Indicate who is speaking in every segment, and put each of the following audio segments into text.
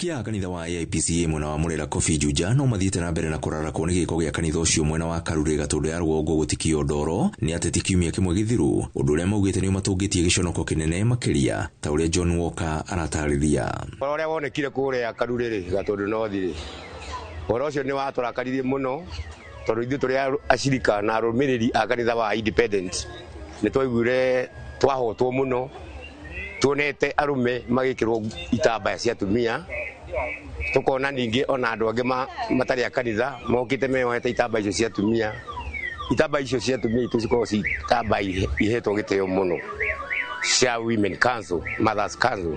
Speaker 1: Kia kanitha wa AIPCA mwena wa Murera Kofi Juja no mathiĩte na mbere na kũrarakwo nĩ gĩko gĩa kanitha ũcio mwena wa Karure Gatundu ya rũgongo gũtikio ndoro nĩ ateti kiumia kĩmwe gĩthiru, ũndũ ũrĩa maugĩte nĩ matũngĩtie gĩconoko kĩnene makĩria ta ũrĩa John Walker aratarĩria.
Speaker 2: Ũrĩa wonekire kũrĩa Karure Gatundu North-rĩ, ũhoro ũcio nĩ watũrakaririe mũno tondũ ithuĩ tũrĩ acirika na arũmĩrĩri a kanitha wa Independent nĩ twaiguire twahotwo mũno, tuonete arũme magĩkĩrwo itambaya cia atumia, tukona ningĩ ona andũ angĩ matarĩ a kanitha mokĩte meyohete itambaya icio cia atumia. Itambaya icio cia atumia itu cikoragwo ci itambaya ihetwo gĩtĩo mũno cia Women Council, Mothers Council.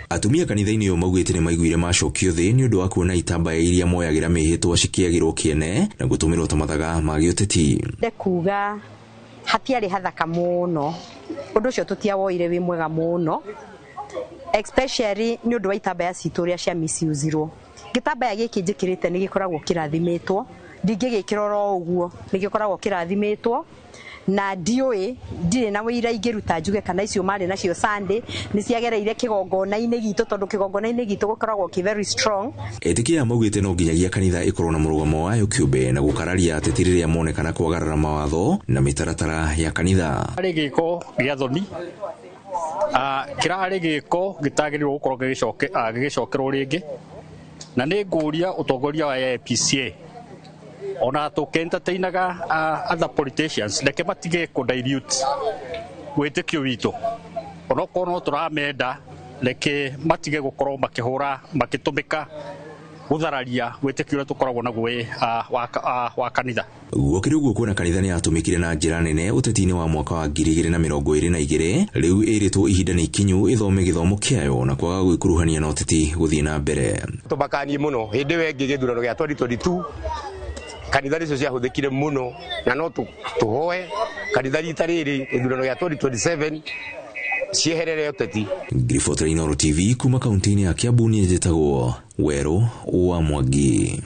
Speaker 1: Atumia kanitha-inĩ ũyũ maugĩte nĩ maiguire macokio thĩ nĩ ũndũ wa kuona itambaya iria moyagĩra mĩhĩtwa cikĩagĩrwo kĩene na gũtũmĩrwo ta mathaga ma gĩũteti.
Speaker 3: Ndekuga hatiarĩ hathaka mũno, ũndũ ũcio tũtiawoire wĩ mwega mũno, especially nĩ ũndũ wa itambaya citũ ũrĩa cia misuse-irwo. Gĩtambaya gĩkĩ njĩkĩrĩte nĩ gĩkoragwo kĩrathimĩtwo, ndingĩgĩkĩra oro ũguo, nĩ gĩkoragwo kĩrathimĩtwo, na ndiũĩ ndirĩ na wĩira ingĩruta njuge kana icio marĩ nacio Sunday nĩ ciagereire kĩgongona-inĩ gitũ, tondũ kĩgongona-inĩ gitũ gũkoragwo kĩ very strong.
Speaker 1: Etĩkia maugĩte no nginyagia kanitha ĩkorwo na mũrũgamo wayo kĩũmbe na gũkararia ateti rĩrĩa monekana kwagarara mawatho na mĩtaratara ya kanitha.
Speaker 4: Arĩ gĩko gĩa thoni, kĩrarĩ gĩko gĩtagĩrĩirwo gũkorwo gĩgĩcokerwo rĩngĩ, na nĩ ngũria ũtongoria wa AIPCA ona tũkentertainaga other politicians reke matige kũdilute wĩtĩkio witũ, onokorwo no tũramenda reke matige gũkorwo makĩhũra makĩtũmĩka gũthararia wĩtĩkio ũrĩa tũkoragwo naguo wa kanitha.
Speaker 1: Gũkĩrĩ ũguo kuona kanitha nĩ yatũmĩkire na njĩra nene ũteti-inĩ wa mwaka wa 2022, rĩu ĩrĩtwo ihinda nĩ ikinyu ĩthome gĩthomo kĩayo na kwaga gwĩkuruhania na ũteti gũthiĩ na mbere.
Speaker 2: Tũmakanie mũno hĩndĩ ĩyo ĩngĩ gĩthurano gĩa 2022 kanitha icio ciahũthĩkire mũno, na no tũhoe kanitha rita rĩrĩ gĩthurano gĩa 2027 cieherere ũteti.
Speaker 1: Grifoto Inooro TV kuma kaunti-inĩ ya Kiambu, niĩ njĩtagwo Werũ wa Mwangi.